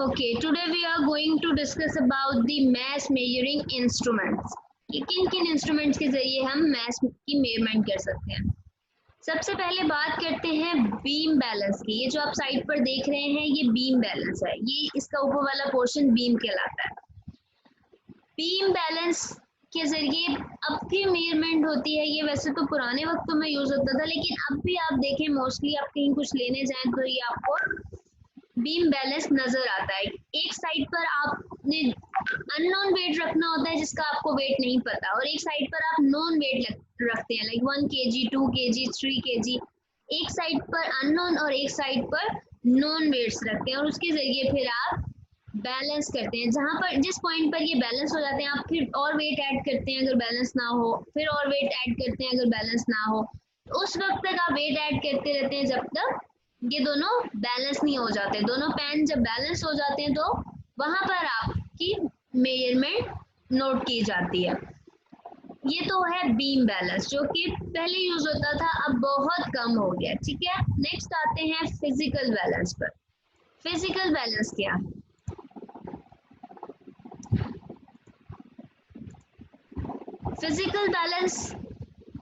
Okay, today we are going to discuss about the mass measuring instruments. कि किन किन instruments के जरिए हम मास की मेजरमेंट कर सकते हैं। सबसे पहले बात करते हैं बीम बैलेंस की। ये जो आप साइड पर देख रहे हैं ये बीम बैलेंस है, ये इसका ऊपर वाला पोर्शन बीम कहलाता है। बीम बैलेंस के जरिए अब भी मेजरमेंट होती है। ये वैसे तो पुराने वक्तों में यूज होता था, लेकिन अब भी आप देखें मोस्टली आप कहीं कुछ लेने जाएं तो ये आपको बीम बैलेंस नजर आता है। एक साइड पर आपने अननोन वेट रखना होता है जिसका आपको वेट नहीं पता, और एक साइड पर आप नोन वेट रखते हैं, लाइक 1 kg, 2 kg, 3 kg। एक साइड पर अननोन और एक साइड पर नॉन वेट्स रखते हैं, और उसके जरिए फिर आप बैलेंस करते हैं। जहां पर जिस पॉइंट पर ये बैलेंस हो जाते हैं आप फिर और वेट ऐड करते हैं अगर बैलेंस ना हो, फिर और वेट ऐड करते हैं अगर बैलेंस ना हो। तो उस वक्त तक आप वेट ऐड करते रहते हैं जब तक ये दोनों बैलेंस नहीं हो जाते। दोनों पेन जब बैलेंस हो जाते हैं तो वहां पर आपकी मेजरमेंट नोट की जाती है। ये तो है बीम बैलेंस जो कि पहले यूज होता था, अब बहुत कम हो गया। ठीक है, नेक्स्ट आते हैं फिजिकल बैलेंस पर। फिजिकल बैलेंस क्या? फिजिकल बैलेंस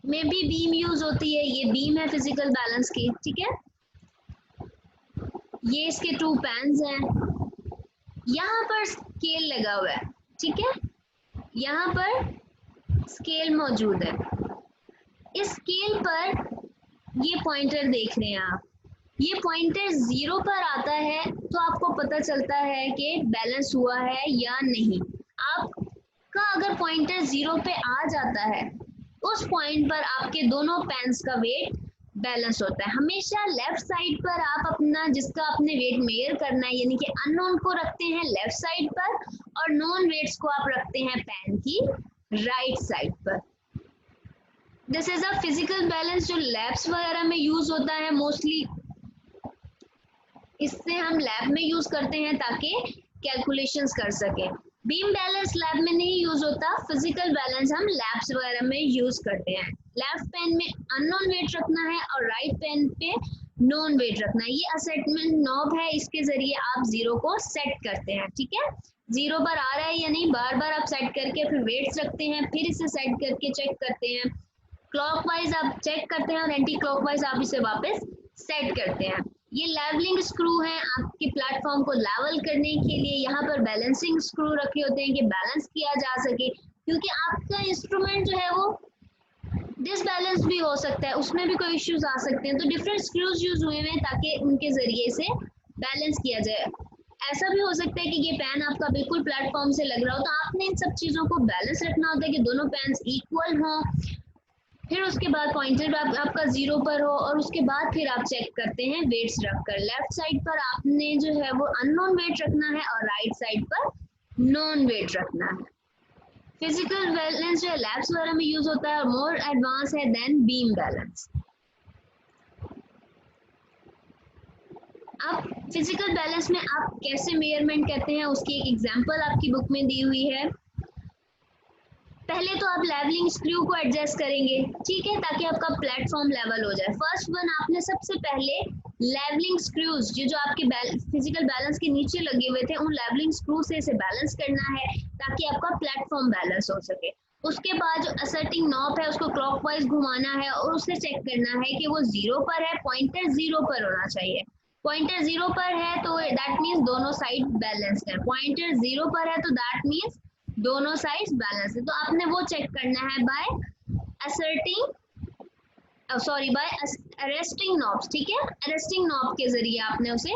में भी बीम यूज होती है। ये बीम है फिजिकल बैलेंस की। ठीक है, ये इसके 2 पैन्स हैं, यहाँ पर स्केल लगा हुआ है। ठीक है, यहाँ पर स्केल मौजूद है। इस स्केल पर ये पॉइंटर देख रहे हैं आप, ये पॉइंटर 0 पर आता है तो आपको पता चलता है कि बैलेंस हुआ है या नहीं। आपका अगर पॉइंटर 0 पे आ जाता है उस पॉइंट पर आपके दोनों पेन्स का वेट बैलेंस होता है। हमेशा लेफ्ट साइड पर आप अपना जिसका आपने वेट मेजर करना है, यानी कि अननोन को रखते हैं लेफ्ट साइड पर और नॉन वेट्स को आप रखते हैं पेन की राइट साइड पर। This is a physical balance जो लैब्स वगैरह में यूज होता है मोस्टली। इससे हम लैब में यूज करते हैं ताकि कैलकुलेशंस कर सकें। बीम बैलेंस लैब में नहीं यूज होता, फिजिकल बैलेंस हम लैब्स वगैरह में यूज करते हैं। लेफ्ट पेन में अननोन वेट रखना है और राइट पेन पे नॉन वेट रखना है। ये असेटमेंट नॉब है, इसके जरिए आप 0 को सेट करते हैं। ठीक है, 0 पर आ रहा है या नहीं बार बार आप सेट करके फिर वेट्स रखते हैं, फिर इसे सेट करके चेक करते हैं। क्लॉकवाइज आप चेक करते हैं और एंटी क्लॉकवाइज आप इसे वापस सेट करते हैं। ये लेवलिंग स्क्रू है आपके प्लेटफॉर्म को लेवल करने के लिए। यहाँ पर बैलेंसिंग स्क्रू रखे होते हैं कि बैलेंस किया जा सके, क्योंकि आपका इंस्ट्रूमेंट जो है वो डिसबैलेंस भी हो सकता है, उसमें भी कोई इश्यूज आ सकते हैं। तो डिफरेंट स्क्रूज यूज हुए हैं ताकि उनके जरिए से बैलेंस किया जाए। ऐसा भी हो सकता है कि ये पेन आपका बिल्कुल प्लेटफॉर्म से लग रहा हो, तो आपने इन सब चीज़ों को बैलेंस रखना होता है कि दोनों पेन्स इक्वल हों। फिर उसके बाद पॉइंटर आपका 0 पर हो, और उसके बाद फिर आप चेक करते हैं वेट्स रखकर। लेफ्ट साइड पर आपने जो है वो अननोन वेट रखना है और राइट साइड पर नॉन वेट रखना है। फिजिकल बैलेंस जो है लैब्स वगैरह में यूज होता है और मोर एडवांस है देन बीम बैलेंस। अब फिजिकल बैलेंस में आप कैसे मेजरमेंट करते हैं उसकी एक एग्जांपल आपकी बुक में दी हुई है। पहले तो आप लेवलिंग स्क्रू को एडजस्ट करेंगे, ठीक है, ताकि आपका प्लेटफॉर्म लेवल हो जाए। फर्स्ट वन आपने सबसे पहले लेवलिंग स्क्रूज जो आपके फिजिकल बैलेंस के नीचे लगे हुए थे उन लेवलिंग स्क्रू से इसे बैलेंस करना है ताकि आपका प्लेटफॉर्म बैलेंस हो सके। उसके बाद जो असर्टिंग नॉब है उसको क्लॉकवाइज घुमाना है और उसे चेक करना है कि वो 0 पर है, पॉइंटर 0 पर होना चाहिए। पॉइंटर 0 पर है तो दैट मीन्स दोनों साइड बैलेंस्ड है। पॉइंटर 0 पर है तो दैट मीन्स दोनों साइड्स बैलेंस है। तो आपने वो चेक करना है बाय अरेस्टिंग नॉब्स। ठीक है, अरेस्टिंग नॉब के जरिए आपने उसे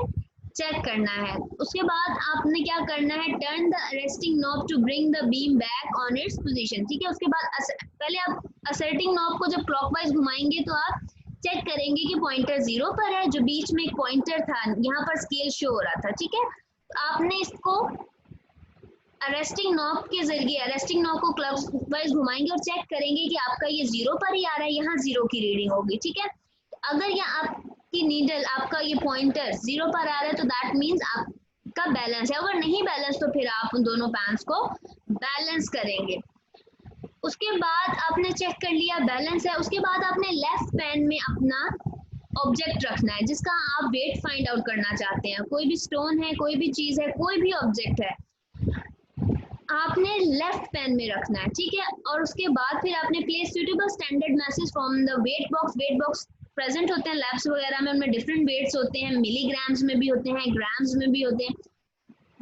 चेक करना है। उसके बाद आपने क्या करना है, turn the arresting knob to bring the beam back on its position. ठीक है, उसके बाद पहले आप असर्टिंग नॉब को जब क्लॉकवाइज घुमाएंगे तो आप चेक करेंगे कि पॉइंटर 0 पर है, जो बीच में एक पॉइंटर था यहाँ पर स्केल शो हो रहा था। ठीक है, तो आपने इसको अरेस्टिंग नॉब के जरिए अरेस्टिंग नॉब को क्लॉकवाइज घुमाएंगे और चेक करेंगे कि आपका ये 0 पर ही आ रहा है, यहाँ 0 की रीडिंग होगी। ठीक है, अगर यहाँ आपकी नीडल आपका ये पॉइंटर 0 पर आ रहा है तो दैट मीन्स आपका बैलेंस है। अगर नहीं बैलेंस तो फिर आप उन दोनों पैन्स को बैलेंस करेंगे। उसके बाद आपने चेक कर लिया बैलेंस है, उसके बाद आपने लेफ्ट पेन में अपना ऑब्जेक्ट रखना है जिसका आप वेट फाइंड आउट करना चाहते हैं। कोई भी स्टोन है, कोई भी चीज है, कोई भी ऑब्जेक्ट है, आपने लेफ्ट पैन में रखना है, ठीक है। और उसके बाद फिर आपने place suitable standard message from the wait box. Wait box present होते हैं लैब्स वगैरह में, उनमें डिफरेंट वेट्स होते हैं, मिलीग्राम्स में भी होते हैं, ग्राम्स में भी होते हैं,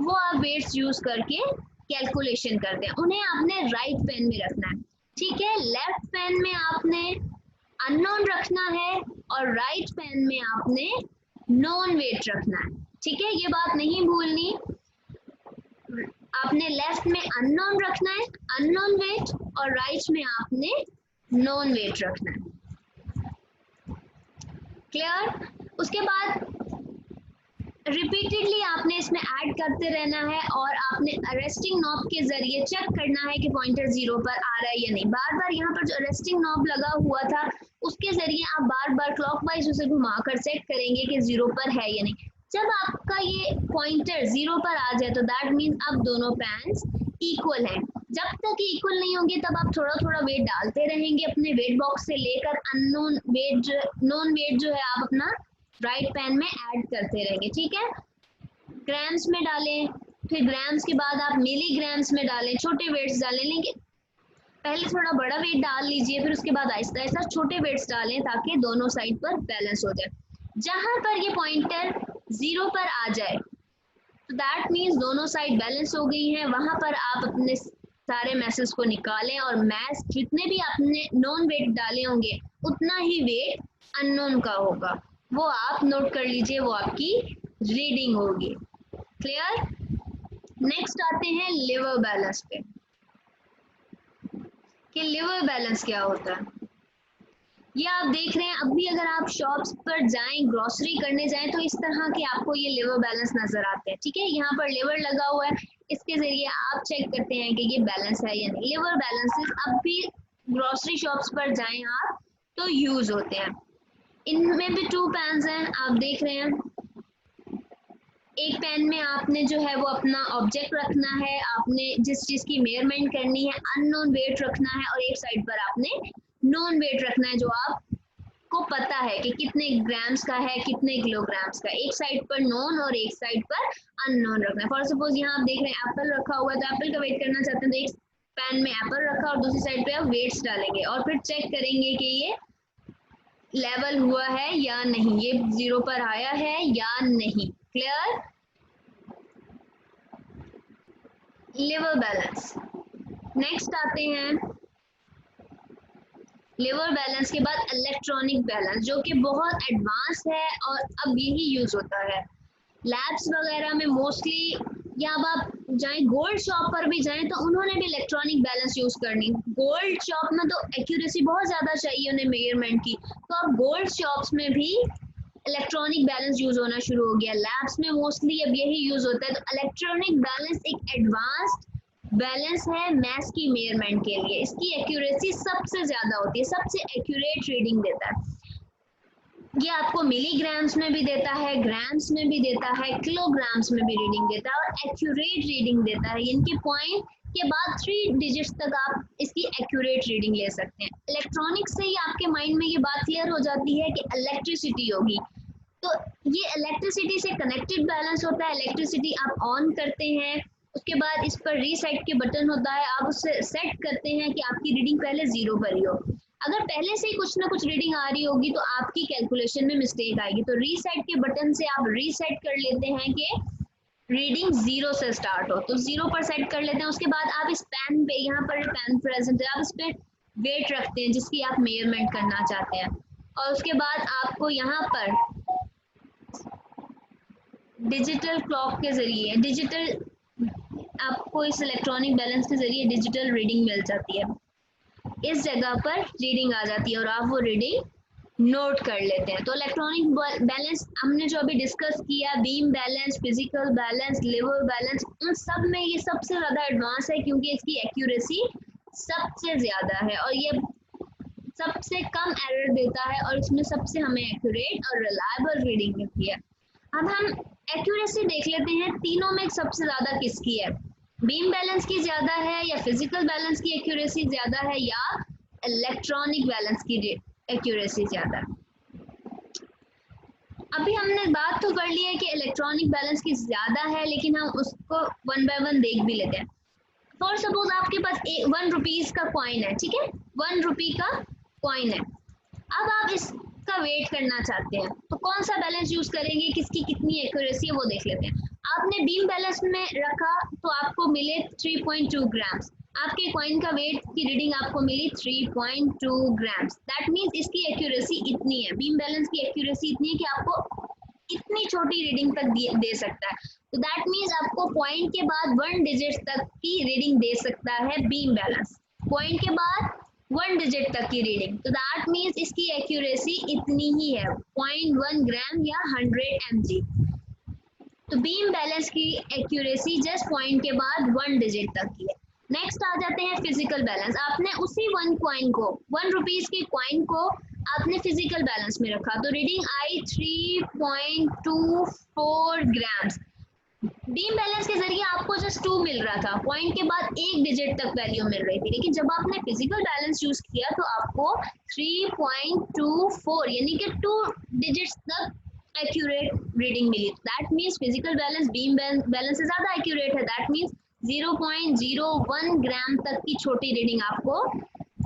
वो आप वेट्स यूज करके कैलकुलेशन करते हैं, उन्हें आपने राइट पैन में रखना है, ठीक है। लेफ्ट पैन में आपने अननोन रखना है और राइट पैन में आपने नॉन वेट रखना है, ठीक है। ये बात नहीं भूलनी, आपने लेफ्ट में अननोन रखना है, अननोन वेट, और राइट में आपने नॉन वेट रखना है, क्लियर। उसके बाद रिपीटेडली आपने इसमें ऐड करते रहना है और आपने अरेस्टिंग नॉब के जरिए चेक करना है कि पॉइंटर 0 पर आ रहा है या नहीं। बार बार यहाँ पर जो अरेस्टिंग नॉब लगा हुआ था उसके जरिए आप बार बार क्लॉकवाइज उसे घुमाकर चेक करेंगे कि 0 पर है या नहीं। जब आपका ये पॉइंटर 0 पर आ जाए तो दैट मीन्स अब दोनों पैन्स इक्वल हैं। जब तक इक्वल नहीं होंगे तब आप थोड़ा थोड़ा वेट डालते रहेंगे अपने वेट बॉक्स से लेकर अननोन वेट, नॉन वेट जो है आप अपना राइट पैन में ऐड करते रहेंगे, ठीक है। ग्राम्स में डालें, फिर ग्राम्स के बाद आप मिलीग्राम्स में डालें, छोटे वेट्स डालें, लेकिन पहले थोड़ा बड़ा वेट डाल लीजिए, फिर उसके बाद आहिस्ता आहिस्ता छोटे वेट्स डालें ताकि दोनों साइड पर बैलेंस हो जाए। जहां पर ये पॉइंटर 0 पर आ जाए तो दैट मीन्स दोनों साइड बैलेंस हो गई हैं, वहां पर आप अपने सारे मैसेज को निकालें और मैस जितने भी आपने नॉन वेट डाले होंगे उतना ही वेट अननोन का होगा, वो आप नोट कर लीजिए, वो आपकी रीडिंग होगी, क्लियर। नेक्स्ट आते हैं लिवर बैलेंस पे कि लिवर बैलेंस क्या होता है। ये आप देख रहे हैं, अभी अगर आप शॉप्स पर जाएं, ग्रोसरी करने जाएं तो इस तरह के आपको ये लिवर बैलेंस नजर आते हैं, ठीक है। यहाँ पर लिवर लगा हुआ है, इसके जरिए आप चेक करते हैं कि ये बैलेंस है या नहीं। लिवर बैलेंसेस अब भी ग्रोसरी शॉप्स पर जाएं आप तो यूज होते हैं। इनमें भी 2 पैन्स हैं, आप देख रहे हैं। एक पैन में आपने जो है वो अपना ऑब्जेक्ट रखना है, आपने जिस चीज की मेजरमेंट करनी है, अननोन वेट रखना है, और एक साइड पर आपने नॉन वेट रखना है जो आपको पता है कि कितने ग्राम्स का है, कितने किलोग्राम्स का। एक साइड पर नॉन और एक साइड पर अननोन रखना है। फॉर सपोज यहाँ आप देख रहे हैं एप्पल रखा हुआ है, तो एप्पल का वेट करना चाहते हैं तो एक पैन में एप्पल रखा और दूसरी साइड पे आप वेट्स डालेंगे और फिर चेक करेंगे कि ये लेवल हुआ है या नहीं, ये 0 पर आया है या नहीं, क्लियर। Liver balance. नेक्स्ट आते हैं लिवर बैलेंस के बाद इलेक्ट्रॉनिक बैलेंस, जो कि बहुत एडवांस है और अब यही यूज होता है लैब्स वगैरह में मोस्टली, या अब आप जाएं गोल्ड शॉप पर भी जाएं तो उन्होंने भी इलेक्ट्रॉनिक बैलेंस यूज करनी। गोल्ड शॉप में तो एक्यूरेसी बहुत ज्यादा चाहिए उन्हें मेजरमेंट की, तो अब गोल्ड शॉप्स में भी इलेक्ट्रॉनिक बैलेंस यूज होना शुरू हो गया। लैब्स में मोस्टली अब यही यूज होता है। तो इलेक्ट्रॉनिक बैलेंस एक एडवांस्ड बैलेंस है मैथ्स की मेजरमेंट के लिए। इसकी एक्यूरेसी सबसे ज्यादा होती है, सबसे एक्यूरेट रीडिंग देता है। ये आपको मिलीग्राम्स में भी देता है, ग्राम्स में भी देता है, किलोग्राम्स में भी रीडिंग देता है और एक्यूरेट रीडिंग देता है। इनके पॉइंट के बाद 3 डिजिट्स तक आप इसकी एक्यूरेट रीडिंग ले सकते हैं। इलेक्ट्रॉनिक से ही आपके माइंड में ये बात क्लियर हो जाती है कि इलेक्ट्रिसिटी होगी, तो ये इलेक्ट्रिसिटी से कनेक्टेड बैलेंस होता है। इलेक्ट्रिसिटी आप ऑन करते हैं, उसके बाद इस पर रीसेट के बटन होता है, आप उससे सेट करते हैं कि आपकी रीडिंग पहले 0 पर ही हो। अगर पहले से ही कुछ ना कुछ रीडिंग आ रही होगी तो आपकी कैलकुलेशन में मिस्टेक आएगी, तो रीसेट के बटन से आप रीसेट कर लेते हैं कि रीडिंग 0 से स्टार्ट हो, तो 0 पर सेट कर लेते हैं। उसके बाद आप इस पैन पे, यहाँ पर पैन प्रेजेंट है, आप इस पे वेट रखते हैं जिसकी आप मेजरमेंट करना चाहते हैं, और उसके बाद आपको यहाँ पर डिजिटल क्लॉक के जरिए, डिजिटल आपको इस इलेक्ट्रॉनिक बैलेंस के जरिए डिजिटल रीडिंग मिल जाती है। इस जगह पर रीडिंग आ जाती है और आप वो रीडिंग नोट कर लेते हैं। तो इलेक्ट्रॉनिक बैलेंस हमने जो अभी डिस्कस किया, beam balance, physical balance, liver balance, उन सब में ये सबसे ज़्यादा एडवांस है क्योंकि इसकी एक्यूरेसी सबसे ज़्यादा है और ये सबसे कम एरर देता है और इसमें सबसे हमें एक्यूरेट और रिलायबल रीडिंग मिलती है। अब हम एक्यूरेसी देख लेते हैं, तीनों में सबसे ज़्यादा किसकी है, बीम बैलेंस की ज़्यादा है या फिजिकल बैलेंस की एक्यूरेसी ज़्यादा है या इलेक्ट्रॉनिक बैलेंस की एक्यूरेसी ज़्यादा है। अभी हमने बात तो कर ली है कि इलेक्ट्रॉनिक बैलेंस की ज़्यादा है, लेकिन हम उसको वन बाय वन देख भी लेते हैं। फॉर सपोज आपके पास 1 रुपीज़ का कॉइन है, ठीक है, 1 रुपी का कॉइन है। अब आप इसका वेट करना चाहते हैं तो कौन सा बैलेंस यूज करेंगे, किसकी कितनी एक्यूरेसी है वो देख लेते हैं। आपने बीम बैलेंस में रखा तो आपको मिले 3.2 ग्राम्स, आपके कॉइन का वेट की रीडिंग आपको मिली 3.2 ग्राम्स। दैट मीन्स इसकी एक्यूरेसी इतनी है, बीम बैलेंस की एक्यूरेसी इतनी है कि आपको इतनी छोटी रीडिंग तक दे सकता है। तो दैट मीन्स आपको पॉइंट के बाद 1 डिजिट तक की रीडिंग दे सकता है बीम बैलेंस, पॉइंट के बाद 1 डिजिट तक की रीडिंग। तो दैट मीन्स इसकी एक्यूरेसी इतनी ही है, 0.1 ग्राम या 100 mg। तो बीम बैलेंस की एक्यूरेसी जस्ट पॉइंट के बाद 1 डिजिट तक की है। नेक्स्ट आ जाते हैं फिजिकल बैलेंस। आपने उसी 1 कॉइन को, 1 रुपीज के कॉइन को आपने फिजिकल बैलेंस में रखा तो reading I 3.24 grams. Beam balance के जरिए आपको जस्ट 2 मिल रहा था, पॉइंट के बाद 1 डिजिट तक वैल्यू मिल रही थी, लेकिन जब आपने फिजिकल बैलेंस यूज किया तो आपको 3.24 यानी कि 2 डिजिट्स तक एक्यूरेट रीडिंग मिली। That means physical balance beam balance से ज्यादा एक्यूरेट है। दैट मीन्स 0.01 ग्राम तक की छोटी रीडिंग आपको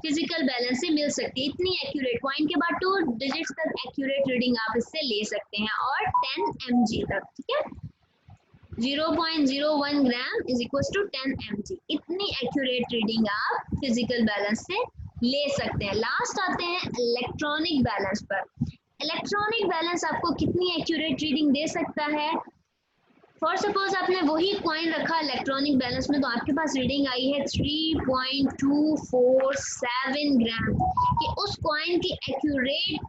फिजिकल बैलेंस से मिल सकती है। इतनी एक्यूरेट, पॉइंट के बाद 2 डिजिट्स तक एक्यूरेट रीडिंग आप इससे ले सकते हैं, और 10 mg तक, ठीक है। 0.01 gram is equal to 10 mg, इतनी एक्यूरेट रीडिंग आप फिजिकल बैलेंस से ले सकते हैं। लास्ट आते हैं इलेक्ट्रॉनिक बैलेंस पर। इलेक्ट्रॉनिक बैलेंस आपको कितनी एक्यूरेट रीडिंग दे सकता है। फॉर सपोज आपने वही कॉइन रखा इलेक्ट्रॉनिक बैलेंस में तो आपके पास रीडिंग आई है 3.247 ग्राम, कि उस कॉइन की एक्यूरेट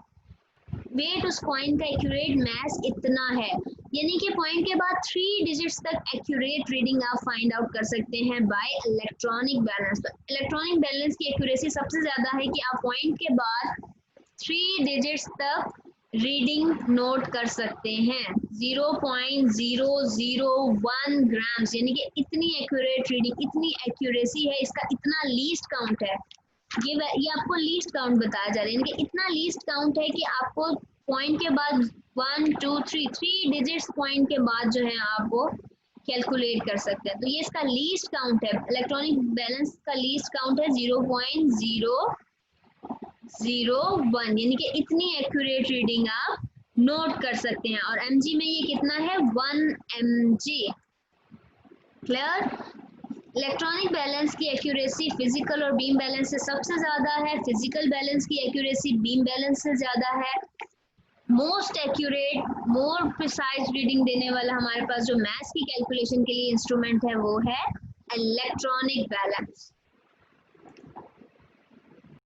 वेट, उस कॉइन का एक्यूरेट मैस इतना है, यानी कि पॉइंट के बाद 3 डिजिट्स तक एक्यूरेट रीडिंग आप फाइंड आउट कर सकते हैं बाय इलेक्ट्रॉनिक बैलेंस। तो इलेक्ट्रॉनिक बैलेंस की एक्यूरेसी सबसे ज्यादा है कि आप पॉइंट के बाद 3 डिजिट्स तक रीडिंग नोट कर सकते हैं। 0.001 ग्राम्स, यानी कि इतनी एक्यूरेट रीडिंग, इतनी एक्यूरेसी है, इसका इतना लीस्ट काउंट है। ये आपको लीस्ट काउंट बताया जा रहा है, यानी कि इतना लीस्ट काउंट है कि आपको पॉइंट के बाद 1 2 3 डिजिट्स पॉइंट के बाद जो है आप वो कैलकुलेट कर सकते हैं। तो ये इसका लीस्ट काउंट है, इलेक्ट्रॉनिक बैलेंस का लीस्ट काउंट है 0.001, यानी कि इतनी एक्यूरेट रीडिंग आप नोट कर सकते हैं। और mg में ये कितना है, 1 mg। क्लियर। इलेक्ट्रॉनिक बैलेंस की एक्यूरेसी फिजिकल और बीम बैलेंस से सबसे ज्यादा है, फिजिकल बैलेंस की एक्यूरेसी बीम बैलेंस से ज्यादा है। Most accurate, more precise reading देने वाला हमारे पास जो मैथ्स की कैलकुलेशन के लिए इंस्ट्रूमेंट है वो है इलेक्ट्रॉनिक बैलेंस।